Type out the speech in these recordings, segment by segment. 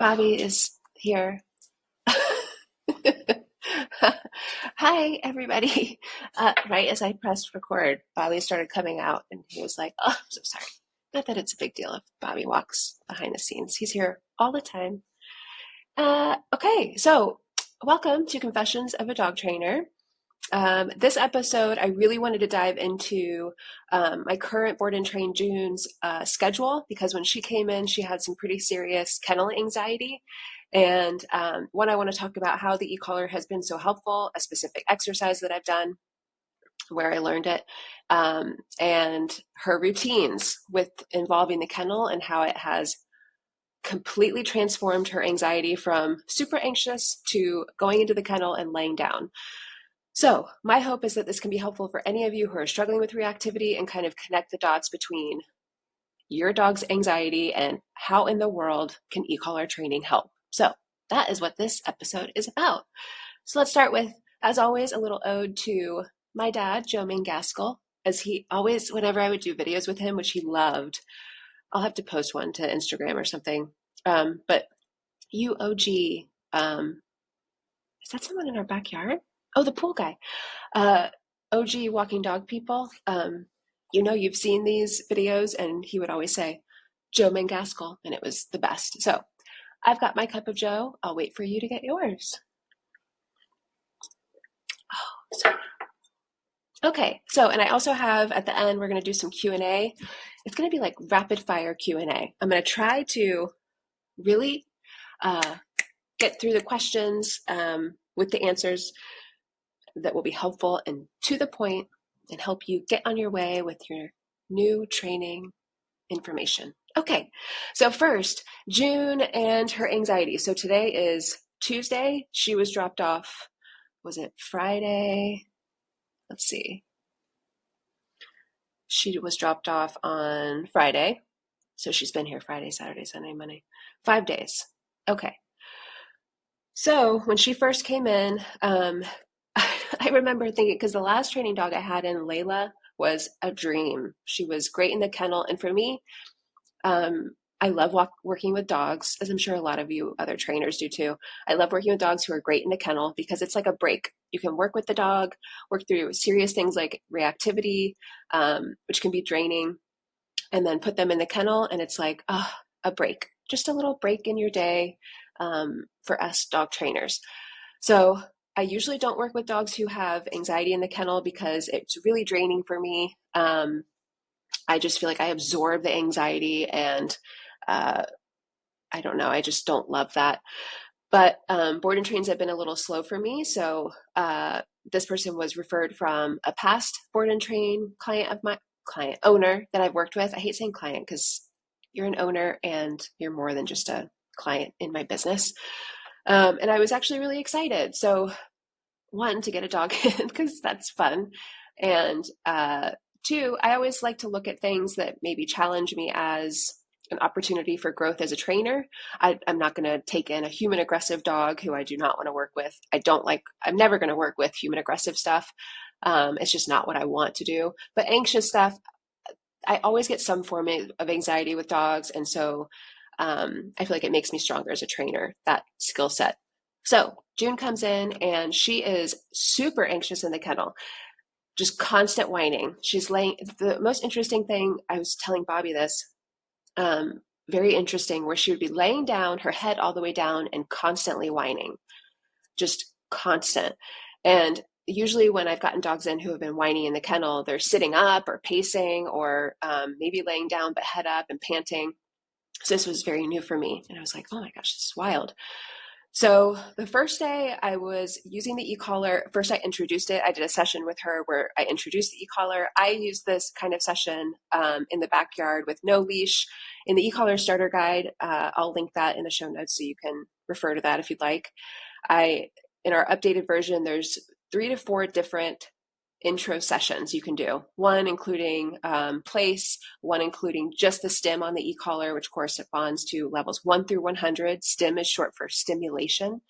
Bobby is here. Hi, everybody. Right as I pressed record, Bobby started coming out and he was like, "Oh, I'm so sorry." Not that it's a big deal if Bobby walks behind the scenes. He's here all the time. Okay, so welcome to Confessions of a Dog Trainer. This episode, I really wanted to dive into my current board and train June's schedule because when she came in, she had some pretty serious kennel anxiety. And one, I want to talk about how the e-collar has been so helpful, a specific exercise that I've done where I learned it, and her routines with involving the kennel and how it has completely transformed her anxiety from super anxious to going into the kennel and laying down. So my hope is that this can be helpful for any of you who are struggling with reactivity and kind of connect the dots between your dog's anxiety and how in the world can e-collar training help. So that is what this episode is about. So let's start with, as always, a little ode to my dad, Joe Gaskell, as he always, whenever I would do videos with him, which he loved, I'll have to post one to Instagram or something. But UOG, is that someone in our backyard? Oh, the pool guy. OG walking dog people. You've seen these videos, and he would always say, Joe Gaskell, and it was the best. So I've got my cup of Joe. I'll wait for you to get yours. Oh, sorry. Okay, so, and I also have at the end, we're going to do some Q&A. It's going to be like rapid fire Q&A. I'm going to try to really get through the questions with the answers that will be helpful and to the point and help you get on your way with your new training information. Okay, so first, June and her anxiety. So today is Tuesday. She was dropped off, was it Friday? Let's see. She was dropped off on Friday. So she's been here Friday, Saturday, Sunday, Monday, 5 days. Okay. So when she first came in, I remember thinking, because the last training dog I had in Layla was a dream. She was great in the kennel. And for me, I love working with dogs, as I'm sure a lot of you other trainers do too. I love working with dogs who are great in the kennel because it's like a break. You can work with the dog, work through serious things like reactivity, which can be draining, and then put them in the kennel. And it's like a break, just a little break in your day for us dog trainers. So I usually don't work with dogs who have anxiety in the kennel because it's really draining for me. I just feel like I absorb the anxiety and I don't know, I just don't love that. But board and trains have been a little slow for me. So this person was referred from a past board and train client of my owner that I've worked with. I hate saying client because you're an owner and you're more than just a client in my business. And I was actually really excited. So one, to get a dog in because that's fun. And two, I always like to look at things that maybe challenge me as an opportunity for growth as a trainer. I'm not going to take in a human aggressive dog who I do not want to work with. I'm never going to work with human aggressive stuff. It's just not what I want to do. But anxious stuff, I always get some form of anxiety with dogs. And so I feel like it makes me stronger as a trainer, that skill set. So June comes in and she is super anxious in the kennel, just constant whining. She's laying, the most interesting thing, I was telling Bobby this, very interesting, where she would be laying down, her head all the way down and constantly whining, just constant. And usually when I've gotten dogs in who have been whining in the kennel, they're sitting up or pacing or maybe laying down but head up and panting. So this was very new for me. And I was like, oh my gosh, this is wild. So the first day I was using the e-collar, first I introduced it. I did a session with her where I introduced the e-collar. I used this kind of session in the backyard with no leash. In the e-collar starter guide, I'll link that in the show notes so you can refer to that if you'd like. In our updated version, there's 3 to 4 different intro sessions you can do. One including place, one including just the stim on the e-collar, which corresponds to levels 1 through 100. Stim is short for stimulation,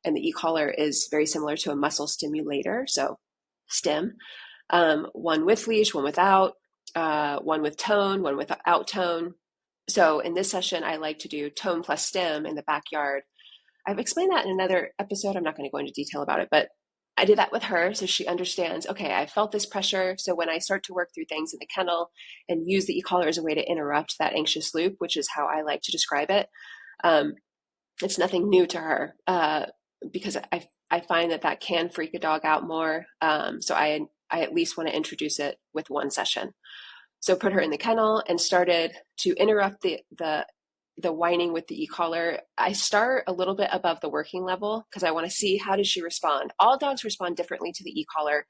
and the e-collar is very similar to a muscle stimulator, so stim. One with leash, one without, one with tone, one without tone. So in this session, I like to do tone plus stim in the backyard. I've explained that in another episode. I'm not going to go into detail about it, but I did that with her so she understands, okay, I felt this pressure. So when I start to work through things in the kennel and use the e-collar as a way to interrupt that anxious loop, which is how I like to describe it, um, it's nothing new to her because I find that that can freak a dog out more. So I at least want to introduce it with one session. So put her in the kennel and started to interrupt the whining with the e-collar. I start a little bit above the working level because I want to see how does she respond. All dogs respond differently to the e-collar,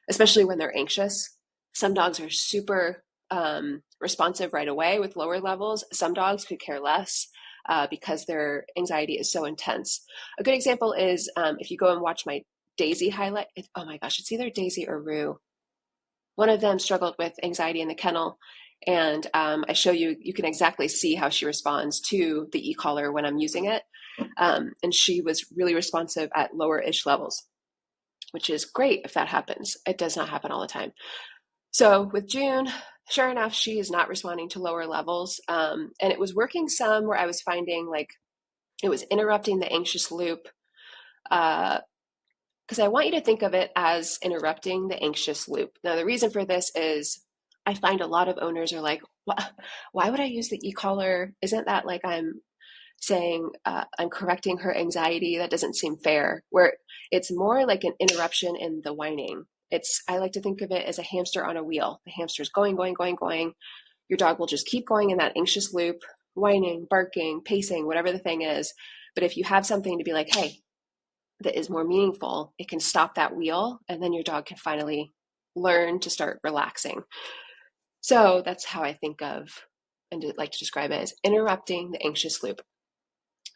especially when they're anxious. Some dogs are super responsive right away with lower levels. Some dogs could care less because their anxiety is so intense. A good example is if you go and watch my Daisy highlight. Oh my gosh, it's either Daisy or Rue. One of them struggled with anxiety in the kennel, and I show you, you can exactly see how she responds to the e-collar when I'm using it. And she was really responsive at lower-ish levels, which is great if that happens. It does not happen all the time. So with June, sure enough, she is not responding to lower levels. And it was working some where I was finding like it was interrupting the anxious loop. Because I want you to think of it as interrupting the anxious loop. Now, the reason for this is I find a lot of owners are like, why would I use the e-collar? Isn't that like I'm saying I'm correcting her anxiety? That doesn't seem fair. Where it's more like an interruption in the whining. I like to think of it as a hamster on a wheel. The hamster's going, going, going, going. Your dog will just keep going in that anxious loop, whining, barking, pacing, whatever the thing is. But if you have something to be like, hey, that is more meaningful, it can stop that wheel, and then your dog can finally learn to start relaxing. So that's how I think of and like to describe it as interrupting the anxious loop.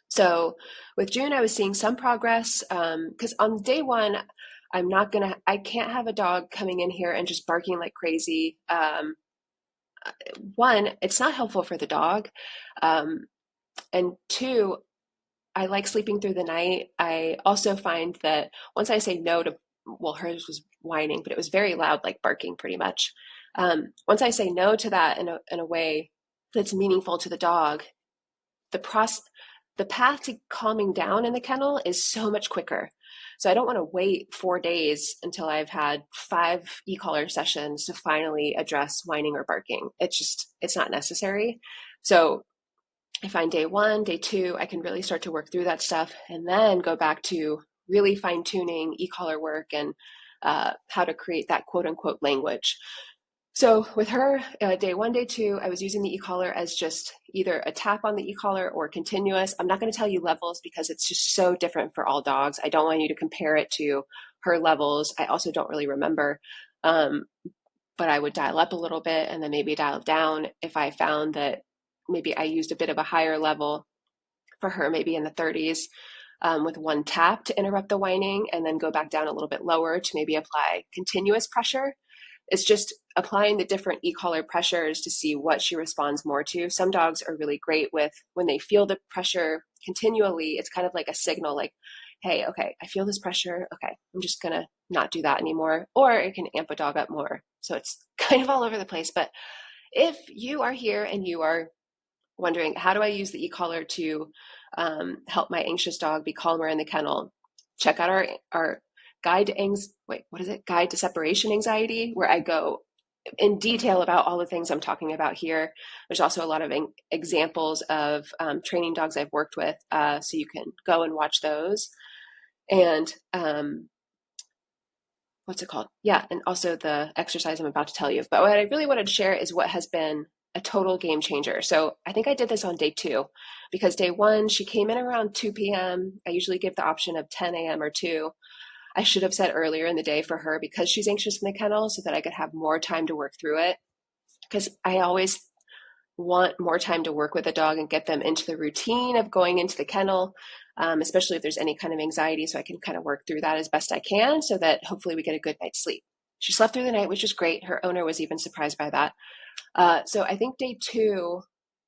So with June, I was seeing some progress because on day one, I can't have a dog coming in here and just barking like crazy. One, it's not helpful for the dog. And two, I like sleeping through the night. I also find that once I say no to, well, hers was whining, but it was very loud, like barking pretty much. Once I say no to that in a way that's meaningful to the dog, the the path to calming down in the kennel is so much quicker. So I don't want to wait 4 days until I've had 5 e-collar sessions to finally address whining or barking. It's not necessary. So I find day 1, day 2, I can really start to work through that stuff and then go back to really fine tuning e-collar work and how to create that quote unquote language. So with her, day 1, day 2, I was using the e-collar as just either a tap on the e-collar or continuous. I'm not going to tell you levels because it's just so different for all dogs. I don't want you to compare it to her levels. I also don't really remember. But I would dial up a little bit and then maybe dial down if I found that maybe I used a bit of a higher level for her, maybe in the 30s, with one tap to interrupt the whining, and then go back down a little bit lower to maybe apply continuous pressure. It's just applying the different e-collar pressures to see what she responds more to. Some dogs are really great with when they feel the pressure continually, it's kind of like a signal like, hey, okay, I feel this pressure. Okay, I'm just going to not do that anymore. Or it can amp a dog up more. So it's kind of all over the place. But if you are here and you are wondering, how do I use the e-collar to help my anxious dog be calmer in the kennel? Check out our guide to Guide to separation anxiety, where I go in detail about all the things I'm talking about here. There's also a lot of examples of training dogs I've worked with, so you can go and watch those. And what's it called? Yeah, and also the exercise I'm about to tell you. But what I really wanted to share is what has been a total game changer. So I think I did this on day 2 because day 1, she came in around 2 p.m. I usually give the option of 10 a.m. or 2. I should have said earlier in the day for her because she's anxious in the kennel so that I could have more time to work through it. Because I always want more time to work with a dog and get them into the routine of going into the kennel, especially if there's any kind of anxiety, so I can kind of work through that as best I can so that hopefully we get a good night's sleep. She slept through the night, which is great. Her owner was even surprised by that. So I think day 2,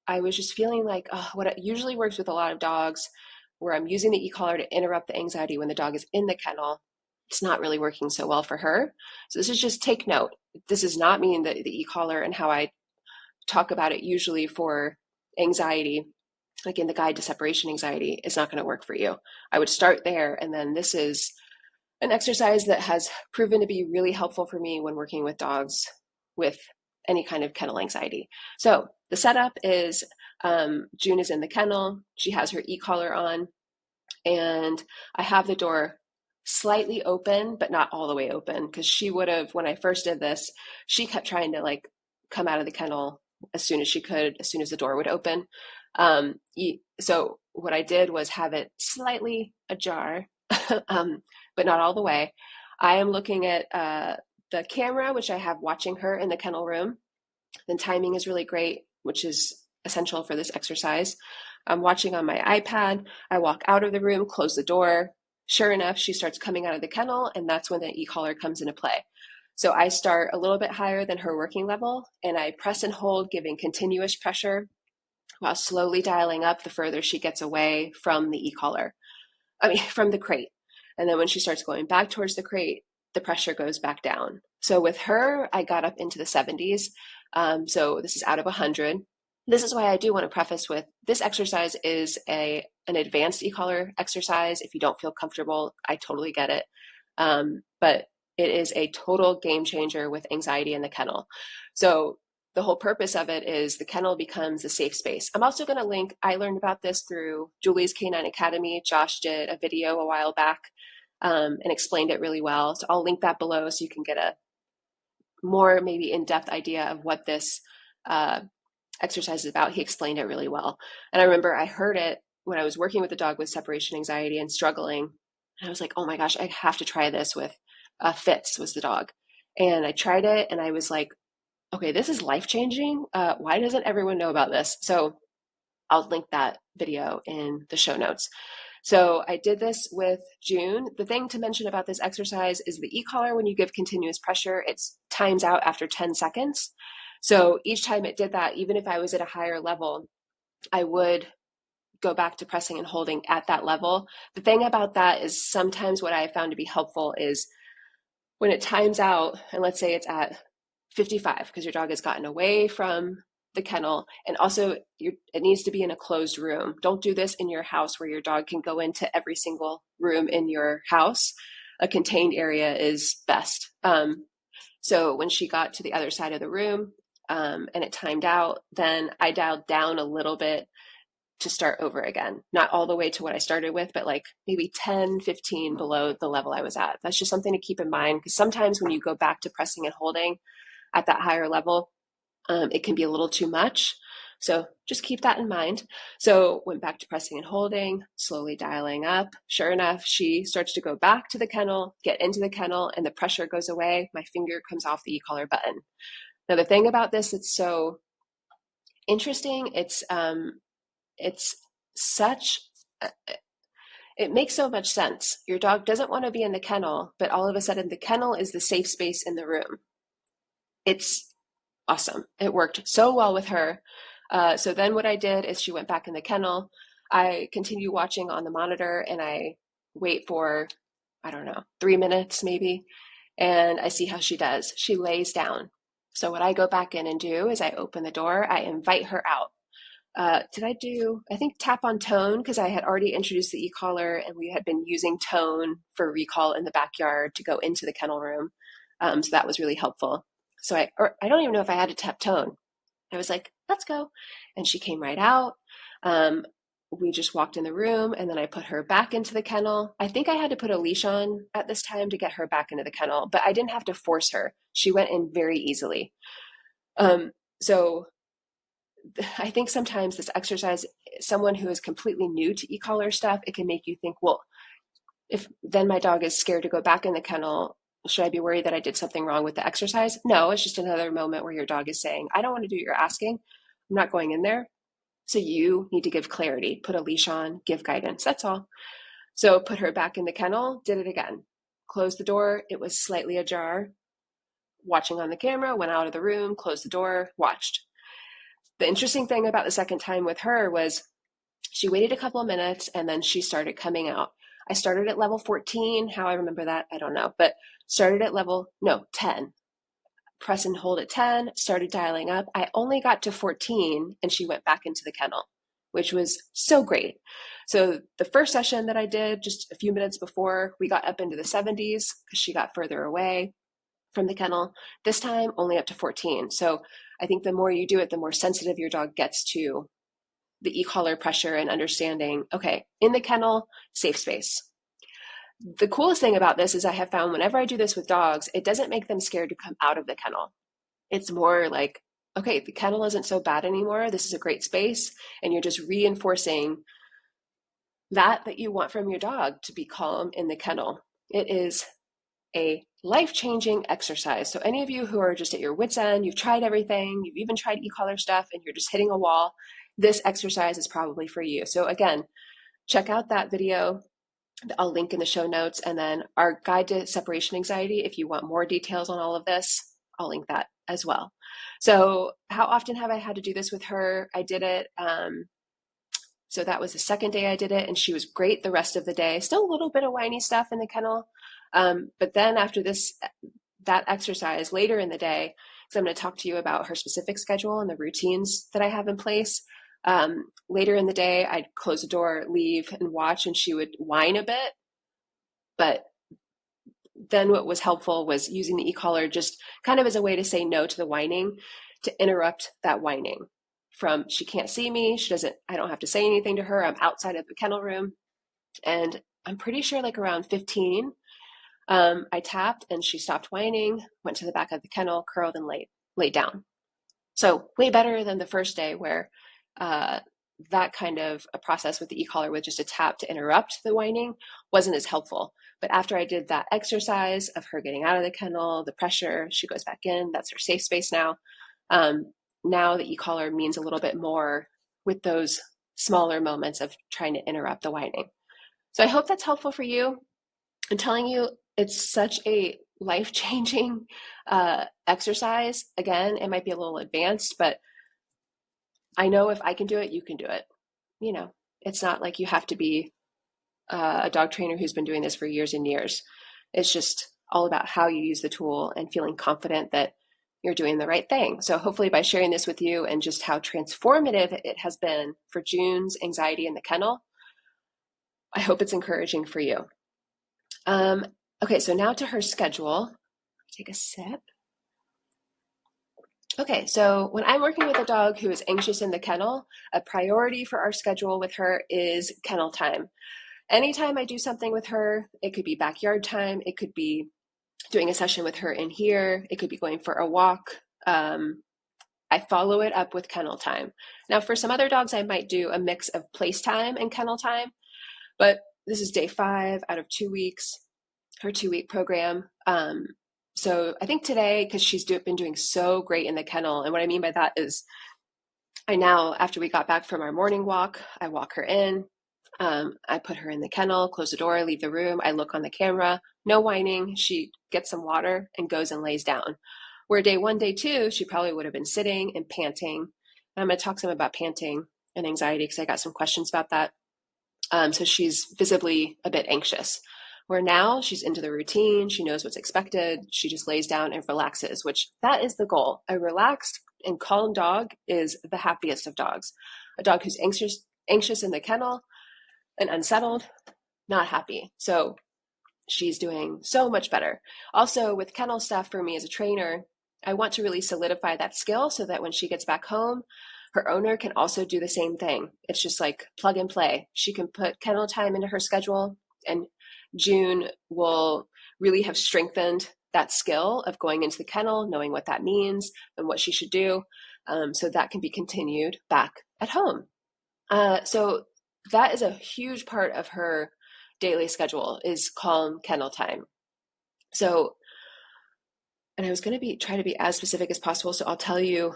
I was just feeling like what usually works with a lot of dogs, where I'm using the e-collar to interrupt the anxiety when the dog is in the kennel. It's not really working so well for her. So this is just take note. This does not mean that the e-collar and how I talk about it usually for anxiety, like in the guide to separation anxiety, is not going to work for you. I would start there. And then this is an exercise that has proven to be really helpful for me when working with dogs with any kind of kennel anxiety. So the setup is June is in the kennel. She has her e-collar on, and I have the door slightly open, but not all the way open, because she would have, when I first did this, she kept trying to like come out of the kennel as soon as she could, as soon as the door would open. So what I did was have it slightly ajar, but not all the way. I am looking at the camera, which I have watching her in the kennel room. The timing is really great, which is essential for this exercise. I'm watching on my iPad. I walk out of the room, close the door. Sure enough, she starts coming out of the kennel, and that's when the e-collar comes into play. So I start a little bit higher than her working level, and I press and hold, giving continuous pressure while slowly dialing up the further she gets away from the e-collar. From the crate. And then when she starts going back towards the crate, the pressure goes back down. So with her, I got up into the 70s. So this is out of 100. This is why I do want to preface with this exercise is an advanced e-collar exercise. If you don't feel comfortable, I totally get it. But it is a total game changer with anxiety in the kennel. So the whole purpose of it is the kennel becomes a safe space. I'm also going to link, I learned about this through Julie's Canine Academy. Josh did a video a while back and explained it really well. So I'll link that below so you can get a more maybe in-depth idea of what this exercise is about. He explained it really well. And I remember I heard it when I was working with a dog with separation anxiety and struggling. And I was like, oh my gosh, I have to try this with Fitz was the dog. And I tried it and I was like, okay, this is life-changing. Why doesn't everyone know about this? So I'll link that video in the show notes. So I did this with June. The thing to mention about this exercise is the e-collar, when you give continuous pressure, it times out after 10 seconds. So each time it did that, even if I was at a higher level, I would go back to pressing and holding at that level. The thing about that is sometimes what I found to be helpful is when it times out, and let's say it's at 55 because your dog has gotten away from the kennel, and also it needs to be in a closed room. Don't do this in your house where your dog can go into every single room in your house. A contained area is best. So when she got to the other side of the room and it timed out, then I dialed down a little bit to start over again. Not all the way to what I started with, but like maybe 10, 15 below the level I was at. That's just something to keep in mind, because sometimes when you go back to pressing and holding at that higher level, it can be a little too much. So just keep that in mind. So went back to pressing and holding, slowly dialing up. Sure enough, she starts to go back to the kennel, get into the kennel, and the pressure goes away. My finger comes off the e-collar button. Now, the thing about this that's so interesting, it's such, it makes so much sense. Your dog doesn't want to be in the kennel, but all of a sudden the kennel is the safe space in the room. It's awesome. It worked so well with her. So then what I did is she went back in the kennel. I continue watching on the monitor and I wait for, I don't know, 3 minutes maybe. And I see how she does. She lays down. So what I go back in and do is I open the door. I invite her out. I think tap on tone, because I had already introduced the e-collar and we had been using tone for recall in the backyard to go into the kennel room. So that was really helpful. So I don't even know if I had to tap tone. I was like, let's go. And she came right out. We just walked in the room and then I put her back into the kennel. I think I had to put a leash on at this time to get her back into the kennel, but I didn't have to force her. She went in very easily. So I think sometimes this exercise, someone who is completely new to e-collar stuff, it can make you think, well, if then my dog is scared to go back in the kennel, should I be worried that I did something wrong with the exercise? No, it's just another moment where your dog is saying, I don't want to do what you're asking. I'm not going in there. So you need to give clarity, put a leash on, give guidance. That's all. So put her back in the kennel, did it again. Closed the door. It was slightly ajar. Watching on the camera, went out of the room, closed the door, watched. The interesting thing about the second time with her was she waited a couple of minutes and then she started coming out. I started at level 14. How I remember that, I don't know, but started at 10. press and hold at 10, started dialing up. I only got to 14 and she went back into the kennel, which was so great. So the first session that I did just a few minutes before, we got up into the 70s because she got further away from the kennel. This time only up to 14. So I think the more you do it, the more sensitive your dog gets to the e-collar pressure and understanding, okay, in the kennel, safe space. The coolest thing about this is I have found whenever I do this with dogs, it doesn't make them scared to come out of the kennel. It's more like, okay, the kennel isn't so bad anymore. This is a great space. And you're just reinforcing that you want from your dog to be calm in the kennel. It is a life-changing exercise. So any of you who are just at your wit's end, you've tried everything, you've even tried e-collar stuff, and you're just hitting a wall, this exercise is probably for you. So again, check out that video. I'll link in the show notes, and then our guide to separation anxiety. If you want more details on all of this, I'll link that as well. So how often have I had to do this with her? I did it. So that was the second day I did it, and she was great the rest of the day. Still a little bit of whiny stuff in the kennel. But then after that exercise later in the day, because I'm going to talk to you about her specific schedule and the routines that I have in place. Later in the day, I'd close the door, leave, and watch, and she would whine a bit. But then what was helpful was using the e-collar just kind of as a way to say no to the whining, to interrupt that whining. From she can't see me, I don't have to say anything to her. I'm outside of the kennel room. And I'm pretty sure like around 15, I tapped and she stopped whining, went to the back of the kennel, curled and laid down. So way better than the first day where that kind of a process with the e-collar with just a tap to interrupt the whining wasn't as helpful. But after I did that exercise of her getting out of the kennel, the pressure, she goes back in, that's her safe space now. Now the e-collar means a little bit more with those smaller moments of trying to interrupt the whining. So I hope that's helpful for you. I'm telling you, it's such a life-changing exercise. Again, it might be a little advanced, but I know if I can do it, you can do it. You know, it's not like you have to be a dog trainer who's been doing this for years and years. It's just all about how you use the tool and feeling confident that you're doing the right thing. So hopefully by sharing this with you and just how transformative it has been for June's anxiety in the kennel, I hope it's encouraging for you. Okay, so now to her schedule. Take a sip. Okay, so when I'm working with a dog who is anxious in the kennel, a priority for our schedule with her is kennel time. Anytime I do something with her, it could be backyard time, it could be doing a session with her in here, it could be going for a walk. I follow it up with kennel time. Now, for some other dogs, I might do a mix of place time and kennel time, but this is day 5 out of 2 weeks, her 2-week program. So I think today, because she's been doing so great in the kennel, and what I mean by that is after we got back from our morning walk, I walk her in, I put her in the kennel, close the door, leave the room, I look on the camera, no whining, she gets some water and goes and lays down. Where day 1, day 2, she probably would have been sitting and panting. And I'm going to talk some about panting and anxiety because I got some questions about that. So she's visibly a bit anxious. Where now she's into the routine, she knows what's expected, she just lays down and relaxes, which that is the goal. A relaxed and calm dog is the happiest of dogs. A dog who's anxious in the kennel and unsettled, not happy. So she's doing so much better. Also, with kennel stuff for me as a trainer, I want to really solidify that skill so that when she gets back home, her owner can also do the same thing. It's just like plug and play. She can put kennel time into her schedule, and June will really have strengthened that skill of going into the kennel, knowing what that means and what she should do. So that can be continued back at home. So that is a huge part of her daily schedule is calm kennel time. So, and I was going to try to be as specific as possible. So I'll tell you,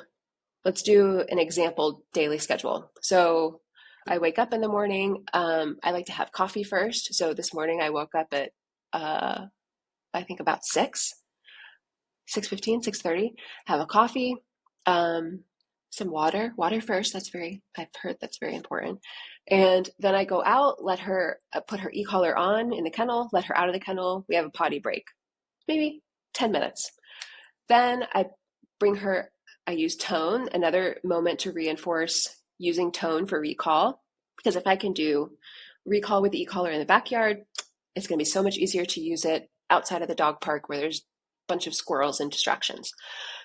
let's do an example daily schedule. So I wake up in the morning. I like to have coffee first. So this morning I woke up at, I think about 6:15, 6:30, have a coffee, some water first. I've heard that's very important. And then I go out, let her put her e-collar on in the kennel, let her out of the kennel. We have a potty break, maybe 10 minutes. Then I use tone, another moment to reinforce using tone for recall. Because if I can do recall with the e-collar in the backyard, it's going to be so much easier to use it outside of the dog park where there's a bunch of squirrels and distractions.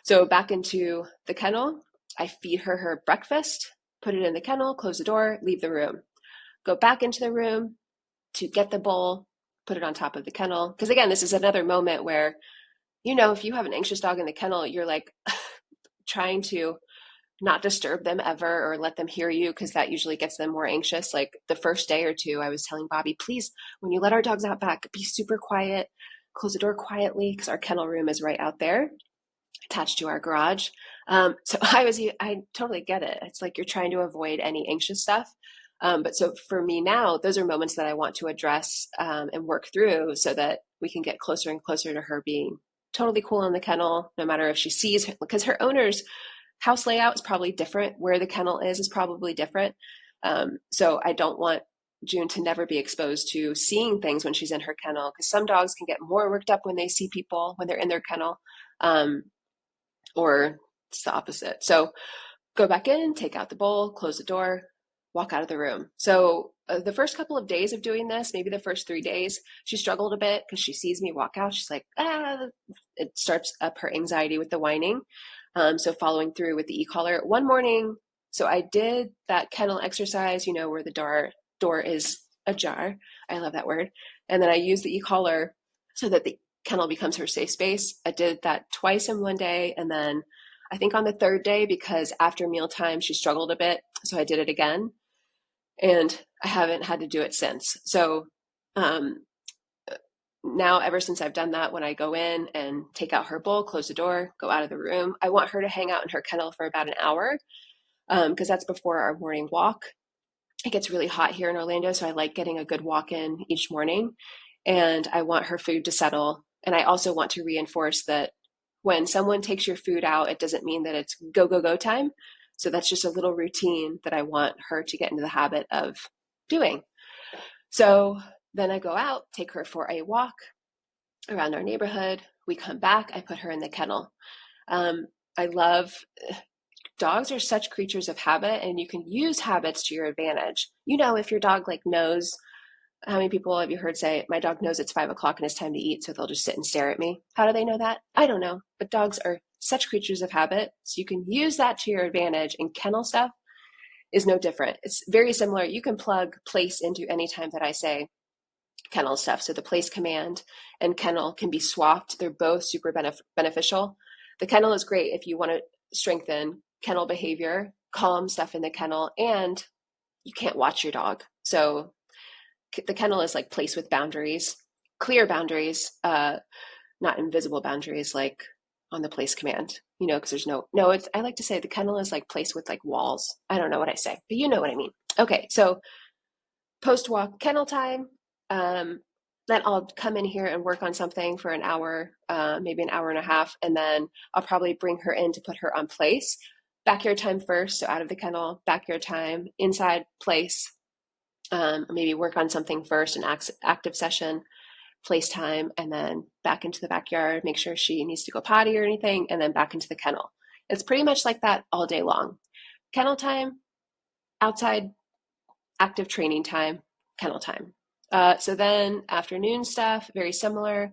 So back into the kennel, I feed her breakfast, put it in the kennel, close the door, leave the room. Go back into the room to get the bowl, put it on top of the kennel. Because again, this is another moment where, if you have an anxious dog in the kennel, you're like trying to not disturb them ever or let them hear you, because that usually gets them more anxious. Like the first day or two, I was telling Bobby, please, when you let our dogs out back, be super quiet, close the door quietly, because our kennel room is right out there attached to our garage. So I totally get it. It's like you're trying to avoid any anxious stuff. But so for me now, those are moments that I want to address and work through so that we can get closer and closer to her being totally cool in the kennel, no matter if she sees, because her owner's house layout is probably different. Where the kennel is probably different. So I don't want June to never be exposed to seeing things when she's in her kennel, because some dogs can get more worked up when they see people when they're in their kennel, or it's the opposite. So go back in, take out the bowl, close the door, walk out of the room. So the first couple of days of doing this, maybe the first 3 days, she struggled a bit because she sees me walk out. She's like, it starts up her anxiety with the whining. So following through with the e-collar. One morning, so I did that kennel exercise, where the door is ajar. I love that word. And then I used the e-collar so that the kennel becomes her safe space. I did that twice in one day. And then I think on the third day, because after mealtime, she struggled a bit. So I did it again. And I haven't had to do it since. So now, ever since I've done that, when I go in and take out her bowl, close the door, go out of the room, I want her to hang out in her kennel for about an hour, because that's before our morning walk. It gets really hot here in Orlando, so I like getting a good walk in each morning. And I want her food to settle. And I also want to reinforce that when someone takes your food out, it doesn't mean that it's go, go, go time. So that's just a little routine that I want her to get into the habit of doing. So then I go out, take her for a walk around our neighborhood. We come back, I put her in the kennel. I love, dogs are such creatures of habit, and you can use habits to your advantage. If your dog knows, how many people have you heard say, my dog knows it's 5 o'clock and it's time to eat, so they'll just sit and stare at me? How do they know that? I don't know, but dogs are such creatures of habit. So you can use that to your advantage, and kennel stuff is no different. It's very similar. You can plug place into any time that I say kennel stuff. So the place command and kennel can be swapped. They're both super beneficial. The kennel is great if you want to strengthen kennel behavior, calm stuff in the kennel, and you can't watch your dog. So the kennel is like place with boundaries, clear boundaries, not invisible boundaries like on the place command, because there's I like to say the kennel is like place with walls. I don't know what I say, but you know what I mean. Okay, so post-walk kennel time. Then I'll come in here and work on something for an hour, maybe an hour and a half, and then I'll probably bring her in to put her on place. Backyard time first, so out of the kennel, backyard time, inside place, maybe work on something first, an active session, place time, and then back into the backyard, make sure she needs to go potty or anything, and then back into the kennel. It's pretty much like that all day long. Kennel time, outside active training time, kennel time. So then afternoon stuff, very similar.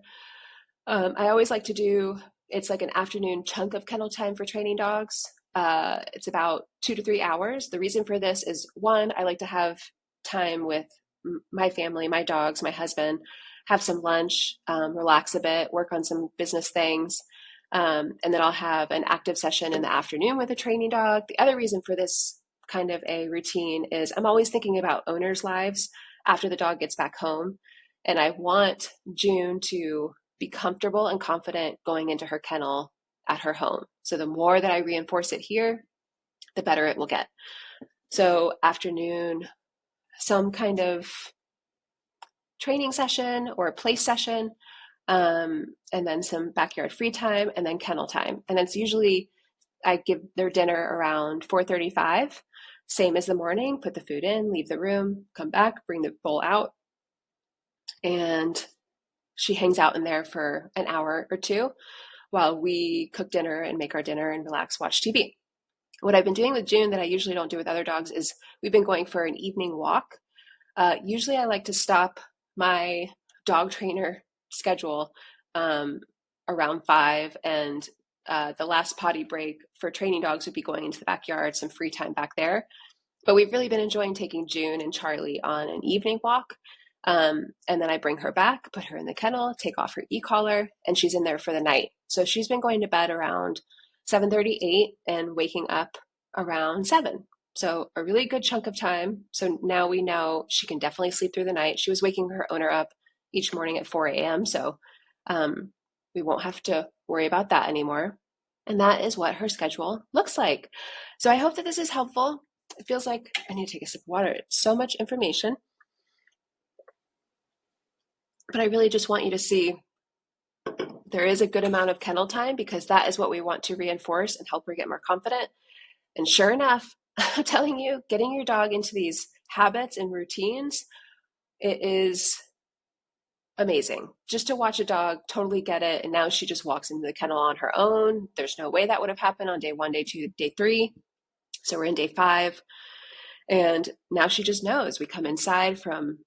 I always like to do, it's like an afternoon chunk of kennel time for training dogs. It's about 2 to 3 hours. The reason for this is, one, I like to have time with my family, my dogs, my husband, have some lunch, relax a bit, work on some business things. And then I'll have an active session in the afternoon with a training dog. The other reason for this kind of a routine is I'm always thinking about owners' lives after the dog gets back home. And I want June to be comfortable and confident going into her kennel at her home. So the more that I reinforce it here, the better it will get. So afternoon, some kind of training session or a place session, and then some backyard free time, and then kennel time. And it's usually, I give their dinner around 4:35, same as the morning, put the food in, leave the room, come back, bring the bowl out, and she hangs out in there for an hour or two while we cook dinner and make our dinner and relax, watch TV. What I've been doing with June that I usually don't do with other dogs is we've been going for an evening walk. Usually I like to stop my dog trainer schedule around 5, and the last potty break for training dogs would be going into the backyard, some free time back there. But we've really been enjoying taking June and Charlie on an evening walk. And then I bring her back, put her in the kennel, take off her e-collar, and she's in there for the night. So she's been going to bed around 7:38 and waking up around 7. So a really good chunk of time. So now we know she can definitely sleep through the night. She was waking her owner up each morning at 4 a.m. So we won't have to worry about that anymore. And that is what her schedule looks like. So I hope that this is helpful. It feels like I need to take a sip of water. It's so much information. But I really just want you to see there is a good amount of kennel time, because that is what we want to reinforce and help her get more confident. And sure enough, I'm telling you, getting your dog into these habits and routines, it is amazing. Just to watch a dog totally get it. And now she just walks into the kennel on her own. There's no way that would have happened on day 1, day 2, day 3. So we're in day 5. And now she just knows. We come inside from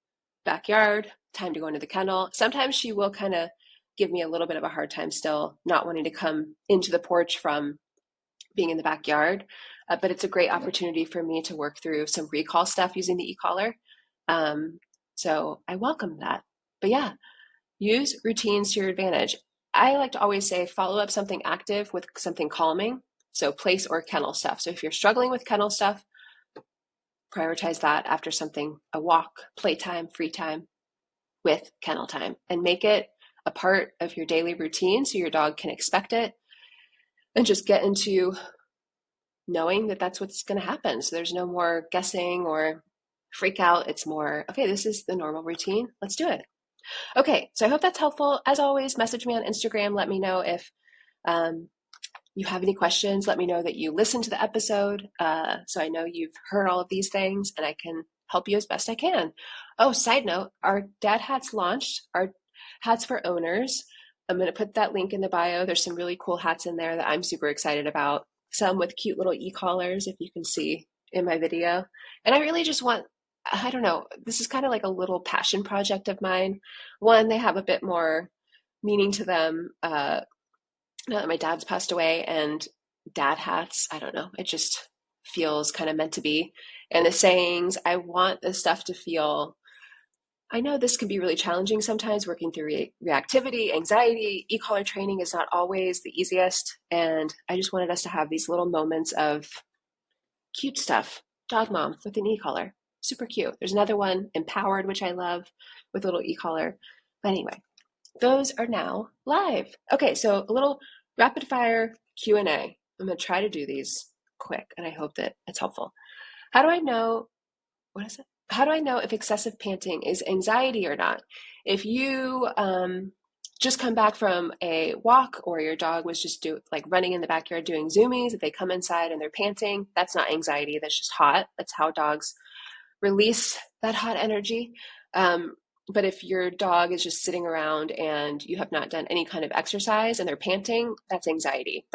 backyard, time to go into the kennel. Sometimes she will kind of give me a little bit of a hard time still, not wanting to come into the porch from being in the backyard. But it's a great opportunity for me to work through some recall stuff using the e-collar. So I welcome that. But yeah, use routines to your advantage. I like to always say follow up something active with something calming. So place or kennel stuff. So if you're struggling with kennel stuff, prioritize that after something, a walk, playtime, free time with kennel time, and make it a part of your daily routine so your dog can expect it and just get into knowing that that's what's going to happen. So there's no more guessing or freak out. It's more, okay, this is the normal routine. Let's do it. Okay, so I hope that's helpful. As always, message me on Instagram. Let me know if you have any questions. Let me know that you listened to the episode, so I know you've heard all of these things and I can help you as best I can. Oh, side note, our dad hats launched, our hats for owners. I'm going to put that link in the bio. There's some really cool hats in there that I'm super excited about. Some with cute little e-collars, if you can see in my video. And I really just want, I don't know, this is kind of like a little passion project of mine. One, they have a bit more meaning to them now that my dad's passed away, and dad hats, I don't know, it just feels kind of meant to be. And the sayings, I want this stuff to feel, I know this can be really challenging sometimes, working through reactivity, anxiety. E-collar training is not always the easiest. And I just wanted us to have these little moments of cute stuff. Dog mom with an e-collar. Super cute. There's another one, empowered, which I love, with a little e-collar. But anyway, those are now live. Okay, so a little rapid fire Q&A. I'm going to try to do these quick, and I hope that it's helpful. How do I know, what is it? How do I know if excessive panting is anxiety or not? If you just come back from a walk, or your dog was just running in the backyard doing zoomies, if they come inside and they're panting, that's not anxiety, that's just hot. That's how dogs release that hot energy. But if your dog is just sitting around and you have not done any kind of exercise and they're panting, that's anxiety.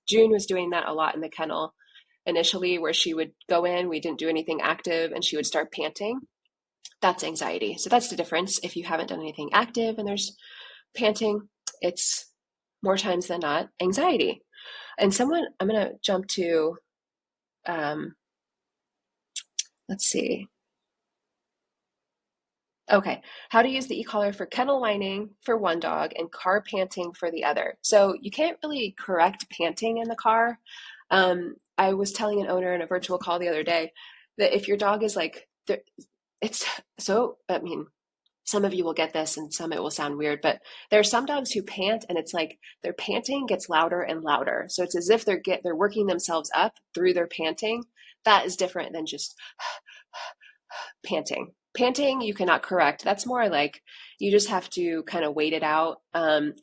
June was doing that a lot in the kennel initially, where she would go in, we didn't do anything active, and she would start panting. That's anxiety. So that's the difference. If you haven't done anything active and there's panting, it's more times than not anxiety. And I'm going to jump to, let's see. Okay, how to use the e-collar for kennel whining for one dog and car panting for the other. So you can't really correct panting in the car. I was telling an owner in a virtual call the other day that if your dog is it's so, I mean, some of you will get this and some it will sound weird, but there are some dogs who pant and it's like their panting gets louder and louder. So it's as if they're working themselves up through their panting. That is different than just panting. Panting, you cannot correct. That's more like you just have to kind of wait it out.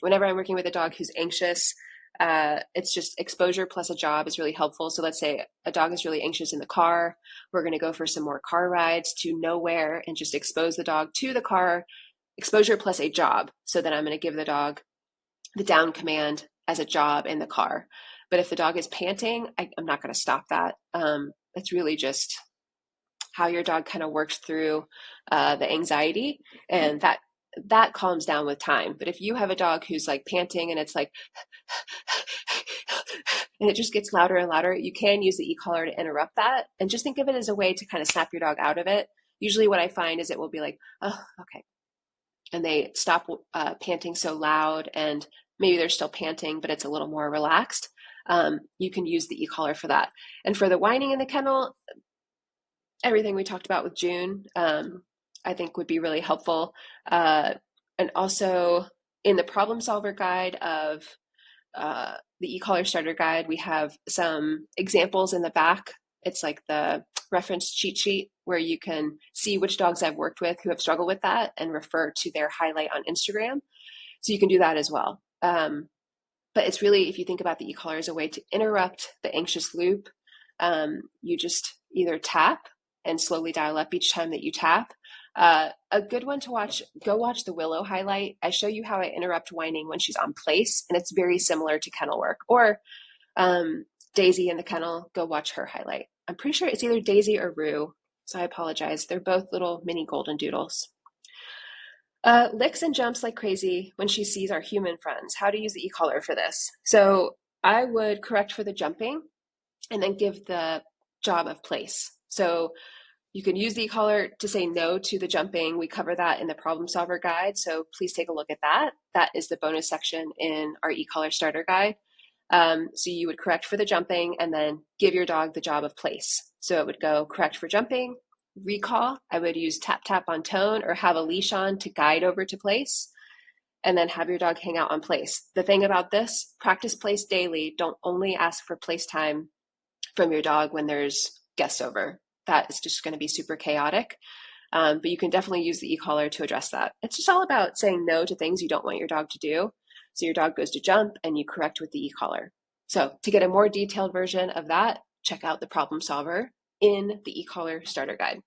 Whenever I'm working with a dog who's anxious, it's just exposure plus a job is really helpful. So let's say a dog is really anxious in the car. We're going to go for some more car rides to nowhere and just expose the dog to the car. Exposure plus a job. So then I'm going to give the dog the down command as a job in the car. But if the dog is panting, I'm not going to stop that. It's really just how your dog kind of works through the anxiety, and that calms down with time. But if you have a dog who's like panting and it's like and it just gets louder and louder, you can use the e-collar to interrupt that, and just think of it as a way to kind of snap your dog out of it. Usually what I find is it will be like, oh, okay, and they stop panting so loud, and maybe they're still panting but it's a little more relaxed. You can use the e-collar for that. And for the whining in the kennel, everything we talked about with June, I think would be really helpful. And also in the problem solver guide of the e-collar starter guide, we have some examples in the back. It's like the reference cheat sheet where you can see which dogs I've worked with who have struggled with that and refer to their highlight on Instagram. So you can do that as well. But it's really, if you think about the e-collar as a way to interrupt the anxious loop, you just either tap and slowly dial up each time that you tap. A good one to watch, go watch the Willow highlight. I show you how I interrupt whining when she's on place, and it's very similar to kennel work. Or Daisy in the kennel, go watch her highlight. I'm pretty sure it's either Daisy or Rue, so I apologize. They're both little mini golden doodles. Licks and jumps like crazy when she sees our human friends. How to use the e-collar for this. So I would correct for the jumping and then give the job of place. So you can use the e-collar to say no to the jumping. We cover that in the problem solver guide, so please take a look at that. That is the bonus section in our e-collar starter guide. So you would correct for the jumping and then give your dog the job of place. So it would go correct for jumping, recall. I would use tap tap on tone or have a leash on to guide over to place, and then have your dog hang out on place. The thing about this, practice place daily. Don't only ask for place time from your dog when there's guests over. That is just going to be super chaotic. But you can definitely use the e-collar to address that. It's just all about saying no to things you don't want your dog to do. So your dog goes to jump and you correct with the e-collar. So to get a more detailed version of that, check out the problem solver in the e-collar starter guide.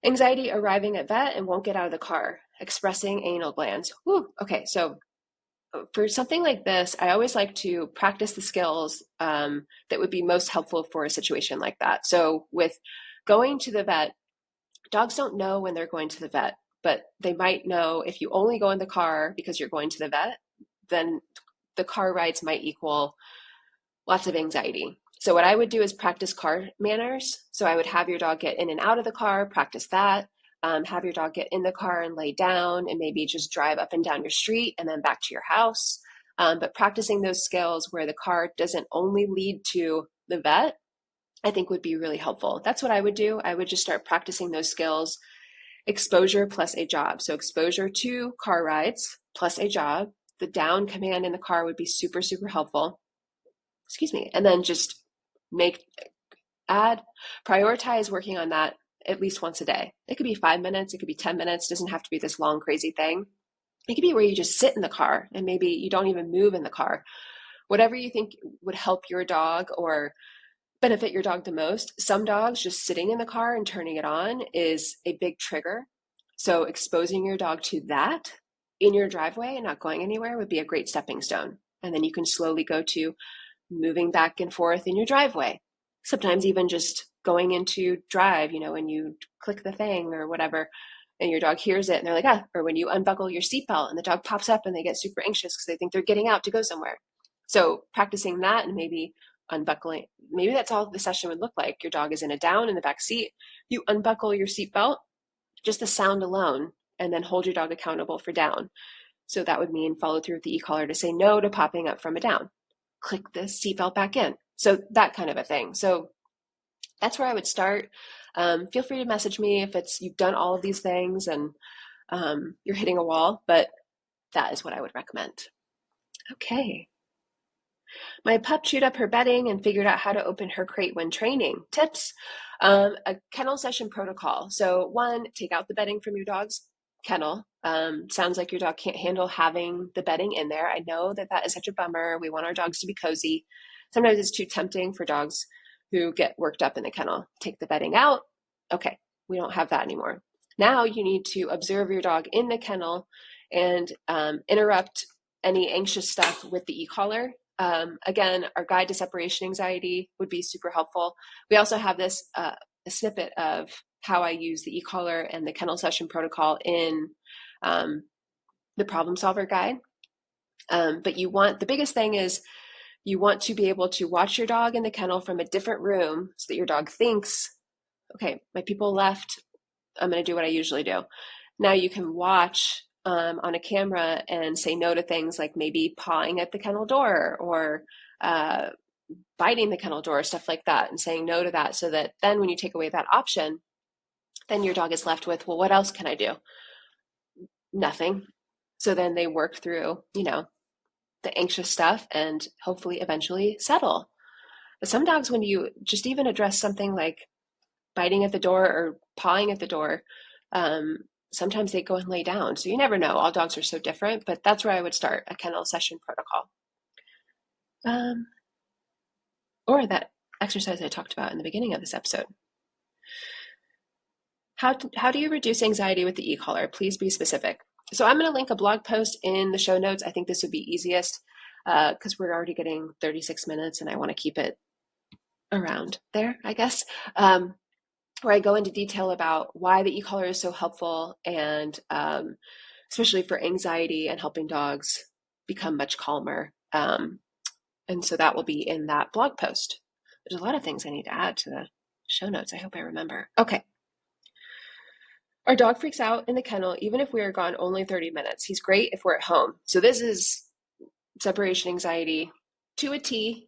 Anxiety arriving at vet and won't get out of the car, expressing anal glands. Whew. Okay, so for something like this, I always like to practice the skills that would be most helpful for a situation like that. So with going to the vet, dogs don't know when they're going to the vet, but they might know if you only go in the car because you're going to the vet, then the car rides might equal lots of anxiety. So what I would do is practice car manners. So I would have your dog get in and out of the car, practice that. Have your dog get in the car and lay down and maybe just drive up and down your street and then back to your house. But practicing those skills where the car doesn't only lead to the vet, I think would be really helpful. That's what I would do. I would just start practicing those skills, exposure plus a job. So exposure to car rides plus a job. The down command in the car would be super, super helpful. Excuse me. And then just prioritize working on that at least once a day. It could be 5 minutes, it could be 10 minutes, it doesn't have to be this long, crazy thing. It could be where you just sit in the car and maybe you don't even move in the car. Whatever you think would help your dog or benefit your dog the most. Some dogs just sitting in the car and turning it on is a big trigger. So exposing your dog to that in your driveway and not going anywhere would be a great stepping stone. And then you can slowly go to moving back and forth in your driveway. Sometimes even just going into drive, when you click the thing or whatever, and your dog hears it and they're like, or when you unbuckle your seatbelt and the dog pops up and they get super anxious because they think they're getting out to go somewhere. So practicing that and maybe unbuckling, maybe that's all the session would look like. Your dog is in a down in the back seat. You unbuckle your seatbelt, just the sound alone, and then hold your dog accountable for down. So that would mean follow through with the e-collar to say no to popping up from a down. Click the seatbelt back in. So that kind of a thing. So that's where I would start. Feel free to message me if you've done all of these things and you're hitting a wall, but that is what I would recommend. Okay. My pup chewed up her bedding and figured out how to open her crate when training. Tips, a kennel session protocol. So 1, take out the bedding from your dog's kennel. Sounds like your dog can't handle having the bedding in there. I know that is such a bummer. We want our dogs to be cozy. Sometimes it's too tempting for dogs who get worked up in the kennel. Take the bedding out. Okay, we don't have that anymore. Now you need to observe your dog in the kennel and interrupt any anxious stuff with the e-collar. Again, our guide to separation anxiety would be super helpful. We also have this a snippet of how I use the e-collar and the kennel session protocol in the problem solver guide. But the biggest thing is you want to be able to watch your dog in the kennel from a different room so that your dog thinks, okay, my people left, I'm going to do what I usually do. Now you can watch on a camera and say no to things like maybe pawing at the kennel door or biting the kennel door, stuff like that, and saying no to that, so that then when you take away that option, then your dog is left with, well, what else can I do? Nothing. So then they work through, the anxious stuff and hopefully eventually settle. But some dogs, when you just even address something like biting at the door or pawing at the door, sometimes they go and lay down. So you never know. All dogs are so different, but that's where I would start a kennel session protocol. Or that exercise I talked about in the beginning of this episode. How do you reduce anxiety with the e-collar? Please be specific. So I'm going to link a blog post in the show notes. I think this would be easiest because we're already getting 36 minutes and I want to keep it around there, I guess, where I go into detail about why the e-collar is so helpful and especially for anxiety and helping dogs become much calmer. And so that will be in that blog post. There's a lot of things I need to add to the show notes. I hope I remember. Okay. Our dog freaks out in the kennel, even if we are gone only 30 minutes. He's great if we're at home. So this is separation anxiety to a T.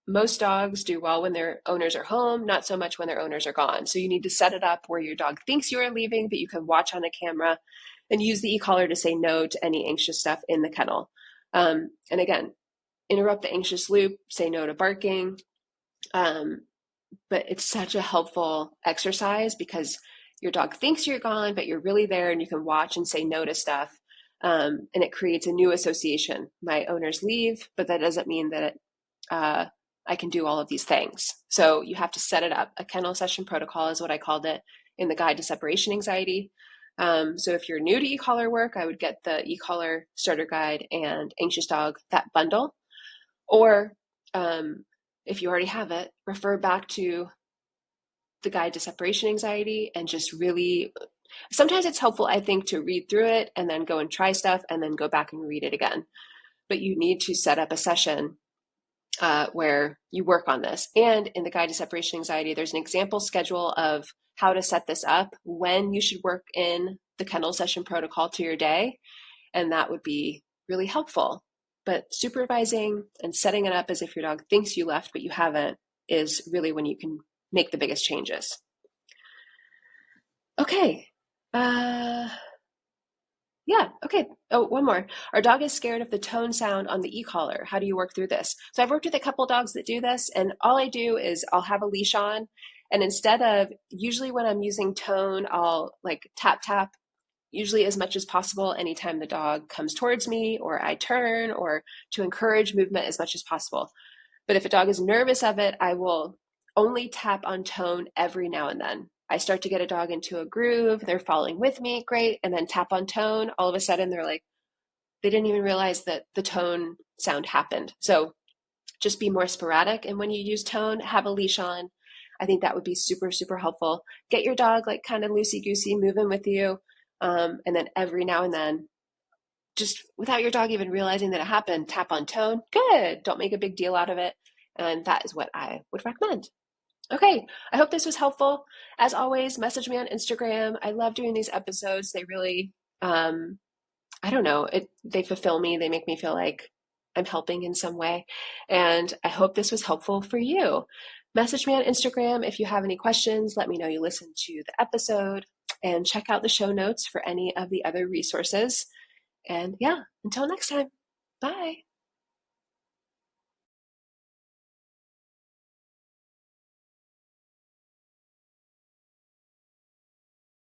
Most dogs do well when their owners are home, not so much when their owners are gone. So you need to set it up where your dog thinks you are leaving, but you can watch on a camera and use the e-collar to say no to any anxious stuff in the kennel. And again, interrupt the anxious loop, say no to barking. But it's such a helpful exercise because your dog thinks you're gone, but you're really there and you can watch and say no to stuff. And it creates a new association. My owners leave, but that doesn't mean that I can do all of these things. So you have to set it up. A kennel session protocol is what I called it in the guide to separation anxiety. So if you're new to e-collar work, I would get the e-collar starter guide and anxious dog, that bundle. Or if you already have it, refer back to the guide to separation anxiety and just really, sometimes it's helpful, I think, to read through it and then go and try stuff and then go back and read it again. But you need to set up a session where you work on this. And in the guide to separation anxiety, there's an example schedule of how to set this up, when you should work in the kennel session protocol to your day. And that would be really helpful. But supervising and setting it up as if your dog thinks you left, but you haven't, is really when you can make the biggest changes. Okay. Yeah, okay. Oh, one more. Our dog is scared of the tone sound on the e-collar. How do you work through this? So I've worked with a couple dogs that do this, and all I do is I'll have a leash on, and instead of, usually when I'm using tone, I'll like tap, tap, usually as much as possible anytime the dog comes towards me or I turn, or to encourage movement as much as possible. But if a dog is nervous of it, I will only tap on tone every now and then. I start to get a dog into a groove, they're following with me, great, and then tap on tone, all of a sudden they're like, they didn't even realize that the tone sound happened. So just be more sporadic. And when you use tone, have a leash on. I think that would be super, super helpful. Get your dog like kind of loosey-goosey moving with you. And then every now and then, just without your dog even realizing that it happened, tap on tone. Good. Don't make a big deal out of it. And that is what I would recommend. Okay, I hope this was helpful. As always, message me on Instagram. I love doing these episodes. They really, I don't know, they fulfill me. They make me feel like I'm helping in some way. And I hope this was helpful for you. Message me on Instagram if you have any questions. Let me know you listened to the episode, and check out the show notes for any of the other resources. And yeah, until next time, bye.